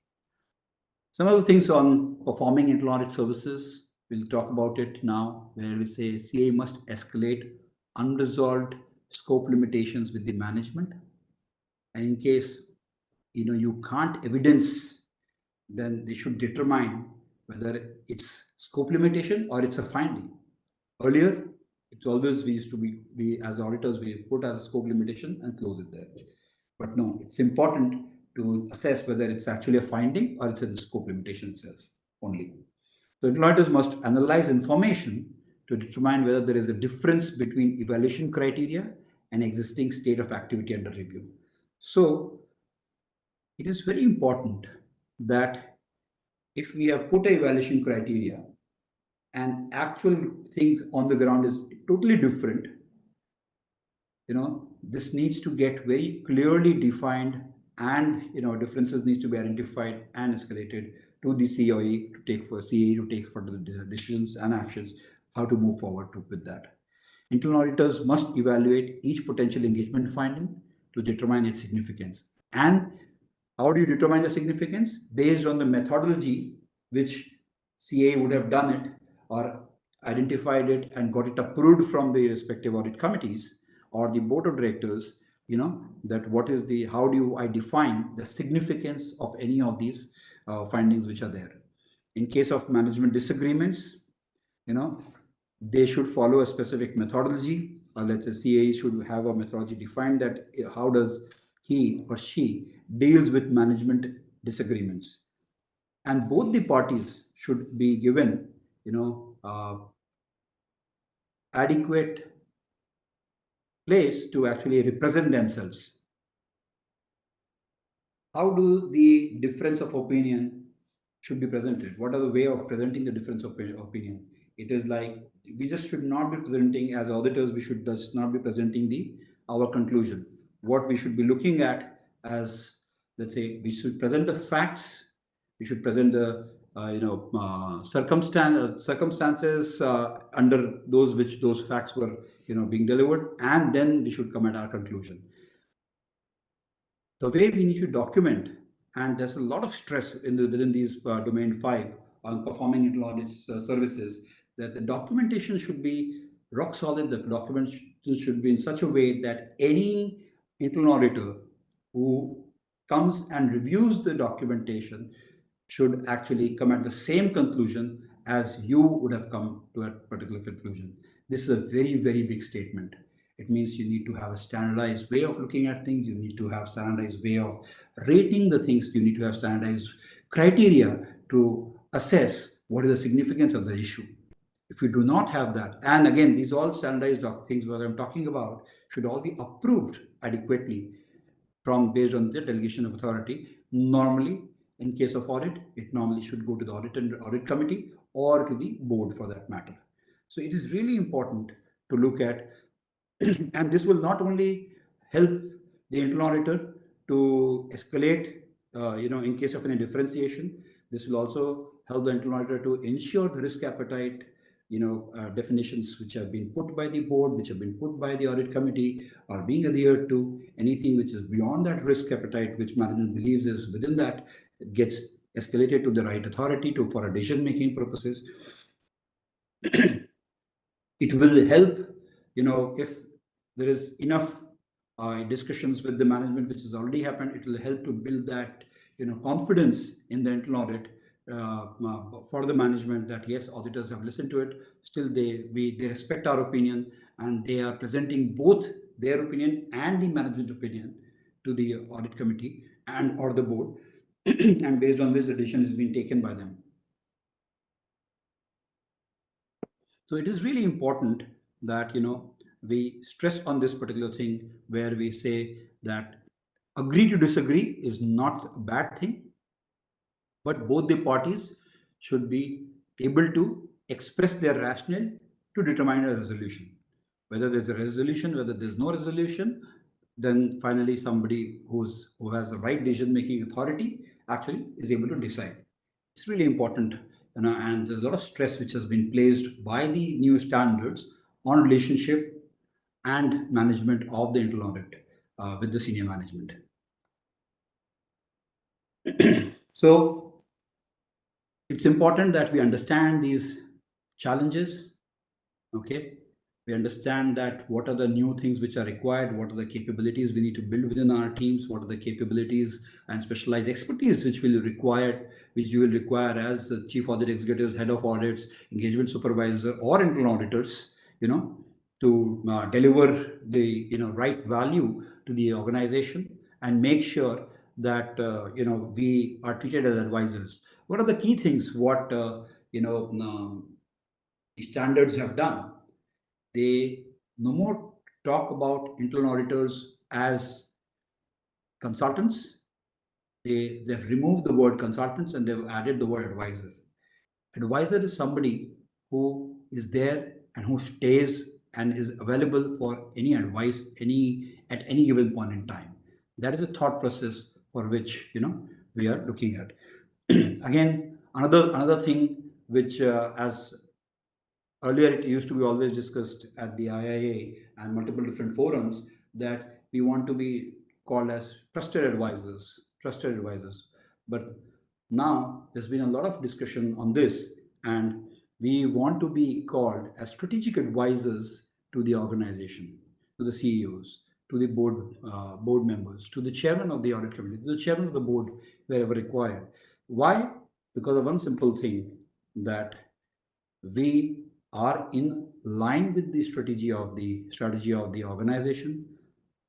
Some other things on performing internal audit services, we'll talk about it now, where we say CA must escalate unresolved scope limitations with the management. And in case you can't evidence, then they should determine whether it's scope limitation or it's a finding. Earlier, it's always we used to be, we as auditors, we put as a scope limitation and close it there. But no, it's important to assess whether it's actually a finding or it's a scope limitation itself only. So auditors must analyze information to determine whether there is a difference between evaluation criteria and existing state of activity under review. So it is very important that if we have put a evaluation criteria and actual thing on the ground is totally different, this needs to get very clearly defined, and differences needs to be identified and escalated to the COE to take for CAE to take further decisions and actions how to move forward with that. Internal auditors must evaluate each potential engagement finding to determine its significance. And how do you determine the significance? Based on the methodology which CA would have done it or identified it and got it approved from the respective audit committees or the board of directors, that what is the, how do I define the significance of any of these findings which are there. In case of management disagreements, they should follow a specific methodology, or let's say CA should have a methodology defined that how does he or she deals with management disagreements. And both the parties should be given, adequate place to actually represent themselves. How do the difference of opinion should be presented? What are the way of presenting the difference of opinion? It is like we just should not be presenting as auditors. We should just not be presenting our conclusion. What we should be looking at as, let's say, we should present the facts. We should present the circumstances under which those facts were being delivered, and then we should come at our conclusion. The way we need to document, and there's a lot of stress within these domain 5 on performing internal audit services, that the documentation should be rock solid. The documentation should be in such a way that any internal auditor who comes and reviews the documentation should actually come at the same conclusion as you would have come to a particular conclusion. This is a very, very big statement. It means you need to have a standardized way of looking at things. You need to have standardized way of rating the things. You need to have standardized criteria to assess what is the significance of the issue. If you do not have that, and again, these all standardized things what I'm talking about should all be approved adequately from based on the delegation of authority. Normally, in case of audit, it normally should go to the audit and audit committee or to the board for that matter. So it is really important to look at, and this will not only help the internal auditor to escalate, in case of any differentiation. This will also help the internal auditor to ensure the risk appetite, definitions which have been put by the board, which have been put by the audit committee, are being adhered to. Anything which is beyond that risk appetite, which management believes is within that, it gets escalated to the right authority to for a decision making purposes. It will help, if there is enough discussions with the management which has already happened. It will help to build that confidence in the internal audit for the management, that yes, auditors have listened to it. Still they respect our opinion, and they are presenting both their opinion and the management opinion to the audit committee and or the board, and based on which the decision is being taken by them. So it is really important that we stress on this particular thing, where we say that agree to disagree is not a bad thing, but both the parties should be able to express their rationale to determine a resolution. Whether there's a resolution, whether there's no resolution, then finally somebody who has the right decision making authority actually is able to decide. It's really important, and there's a lot of stress which has been placed by the new standards on relationship and management of the internal audit with the senior management. So it's important that we understand these challenges. Okay, we understand that what are the new things which are required, what are the capabilities we need to build within our teams, what are the capabilities and specialized expertise which will require, which you will require as chief audit executives, head of audits, engagement supervisor, or internal auditors, to deliver the right value to the organization, and make sure that we are treated as advisors. What are the key things what the standards have done? They no more talk about internal auditors as consultants. They've removed the word consultants and they've added the word advisor. Advisor is somebody who is there and who stays and is available for any advice at any given point in time. That is a thought process for which we are looking at. Again, another thing which as earlier it used to be always discussed at the IIA and multiple different forums, that we want to be called as trusted advisors. But now there's been a lot of discussion on this, and we want to be called as strategic advisors to the organization, to the CEOs, to the board members, to the chairman of the audit committee, to the chairman of the board, wherever required. Why? Because of one simple thing, that we are in line with the strategy of the organization.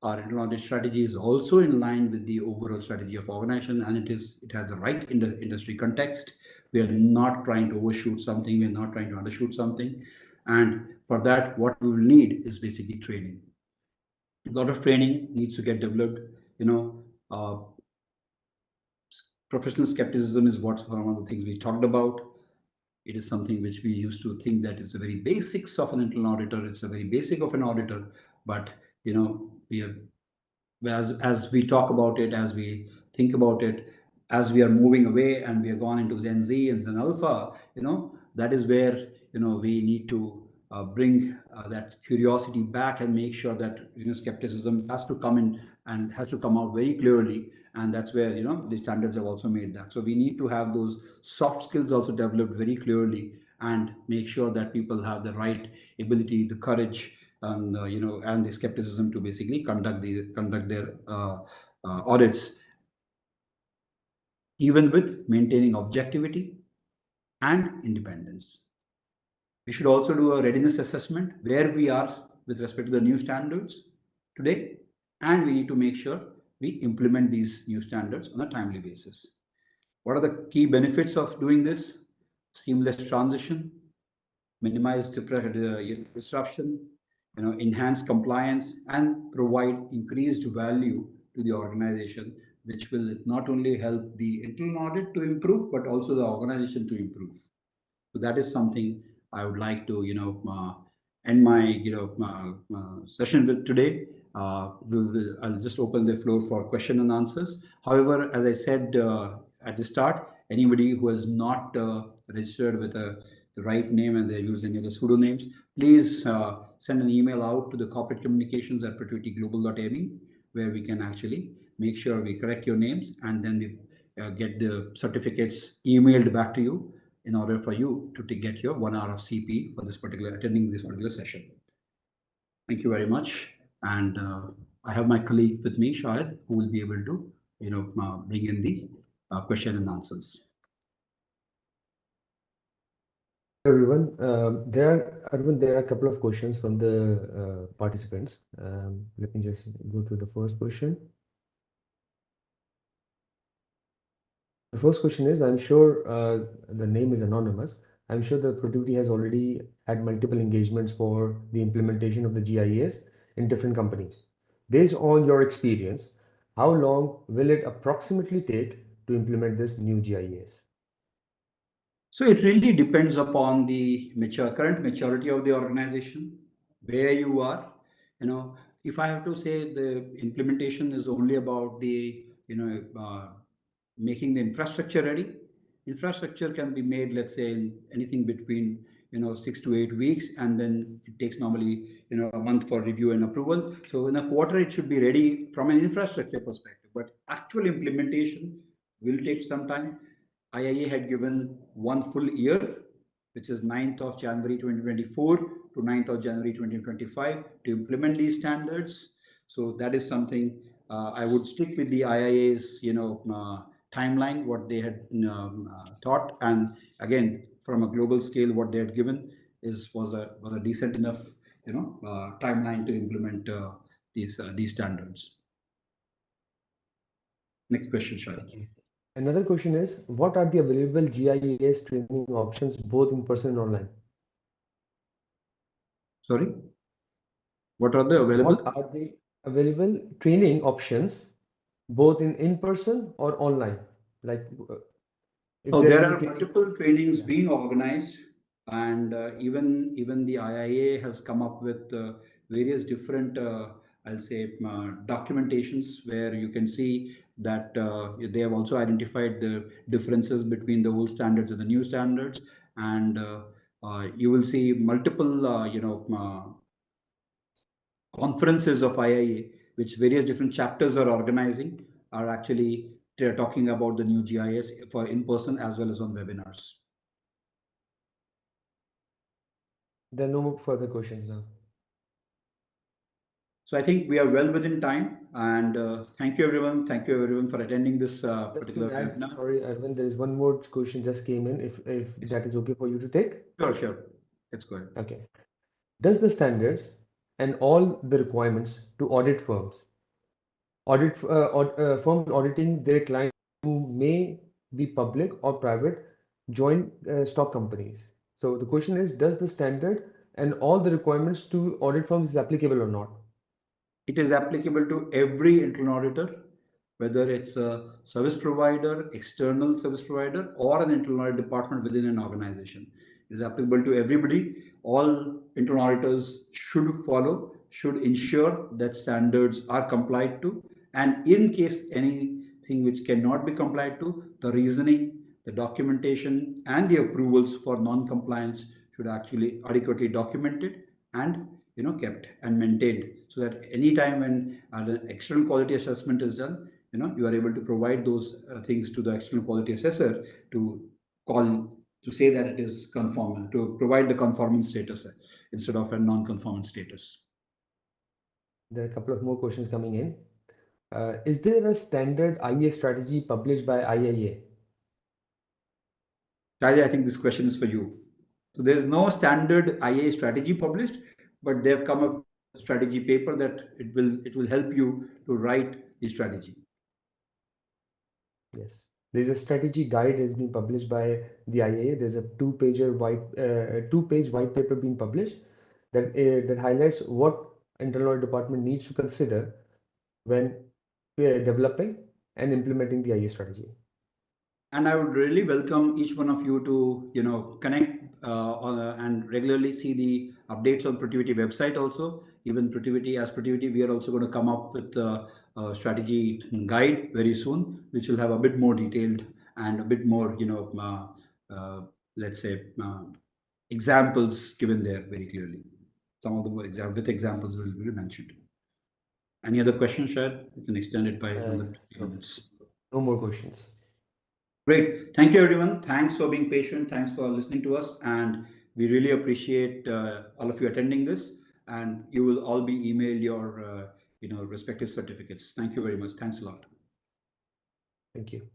Our internal audit strategy is also in line with the overall strategy of organization, and it has the right industry context. We are not trying to overshoot something. We are not trying to undershoot something. And for that, what we will need is basically training. A lot of training needs to get developed. Professional skepticism is one of the things we talked about. It is something which we used to think that is the very basics of an internal auditor. It's a very basic of an auditor, but we have, as we talk about it, as we think about it, as we are moving away and we have gone into Gen Z and Gen Alpha, that is where we need to bring that curiosity back and make sure that skepticism has to come in and has to come out very clearly. And that's where the standards have also made that. So we need to have those soft skills also developed very clearly, and make sure that people have the right ability, the courage, and and the skepticism to basically conduct their audits, even with maintaining objectivity and independence. We should also do a readiness assessment, where we are with respect to the new standards today, and we need to make sure we implement these new standards on a timely basis. What are the key benefits of doing this? Seamless transition, minimize disruption, enhance compliance, and provide increased value to the organization, which will not only help the internal audit to improve, but also the organization to improve. So that is something I would like to, end my, session with today. I'll just open the floor for question and answers. However, as I said at the start, anybody who has not registered with the right name and they use any of the pseudonames, please send an email out to the corporate communications at productivityglobal.me, where we can actually make sure we correct your names, and then we get the certificates emailed back to you in order for you to get your 1 hour of CP for this particular attending this particular session. Thank you very much. And I have my colleague with me, Shahid, who will be able to, bring in the question and answers. Everyone. There are a couple of questions from the participants. Let me just go to the first question. The first question is, I'm sure the name is anonymous. I'm sure the Productivity has already had multiple engagements for the implementation of the GIS in different companies. Based on your experience, how long will it approximately take to implement this new GIS? So it really depends upon the current maturity of the organization, where you are. If I have to say the implementation is only about the, making the infrastructure ready, infrastructure can be made, let's say, in anything between 6 to 8 weeks, and then it takes normally a month for review and approval. So in a quarter, it should be ready from an infrastructure perspective. But actual implementation will take some time. IIA had given 1 full year, which is 9th of January 2024 to 9th of January 2025 to implement these standards. So that is something I would stick with the IIA's, timeline, what they had thought. And again, from a global scale, what they had given was a decent enough, timeline to implement these standards. Next question, Shahid. Thank you. Another question is, what are the available GIS training options both in person and online? Sorry? What are the available? What are the available training options both in person or online? Like if Oh, there there is any are training. multiple trainings Yeah. being organized, and even the IIA has come up with various different, I'll say, documentations where you can see that they have also identified the differences between the old standards and the new standards, and you will see multiple, conferences of IIA, which various different chapters are organizing, are actually talking about the new GIS for in person as well as on webinars. There are no more further questions now. So I think we are well within time, and thank you everyone. Thank you everyone for attending this Just particular to add, webinar. sorry, Arvind, there is one more question just came in. If Yes. that is okay for you to take. Sure, sure. Let's go ahead. Okay. Does the standards and all the requirements to audit firms, firms auditing their clients who may be public or private, joint stock companies? So the question is, does the standard and all the requirements to audit firms is applicable or not? It is applicable to every internal auditor, whether it's a service provider, external service provider, or an internal audit department within an organization. It is applicable to everybody. All internal auditors should follow, should ensure that standards are complied to. And in case anything which cannot be complied to, the reasoning, the documentation, and the approvals for non-compliance should actually adequately documented and kept and maintained, so that any time when an external quality assessment is done, you are able to provide those things to the external quality assessor to call to say that it is conformant, to provide the conformance status instead of a non-conformance status. There are a couple of more questions coming in. Is there a standard IA strategy published by IIA? Charlie, I think this question is for you. So there is no standard IA strategy published, but they have come up strategy paper that it will help you to write the strategy. Yes. There's a strategy guide has been published by the IAA. There's a two-page white paper being published that highlights what internal audit department needs to consider when developing and implementing the IA strategy. And I would really welcome each one of you to connect and regularly see the updates on Productivity website also. Even Productivity, we are also going to come up with a strategy guide very soon, which will have a bit more detailed and a bit more let's say examples given there very clearly. Some of the with examples will be mentioned. Any other questions, Shad? You can extend it by another 2 minutes. No more questions. Great. Thank you, everyone. Thanks for being patient. Thanks for listening to us. And we really appreciate all of you attending this. And you will all be emailed your respective certificates. Thank you very much. Thanks a lot. Thank you.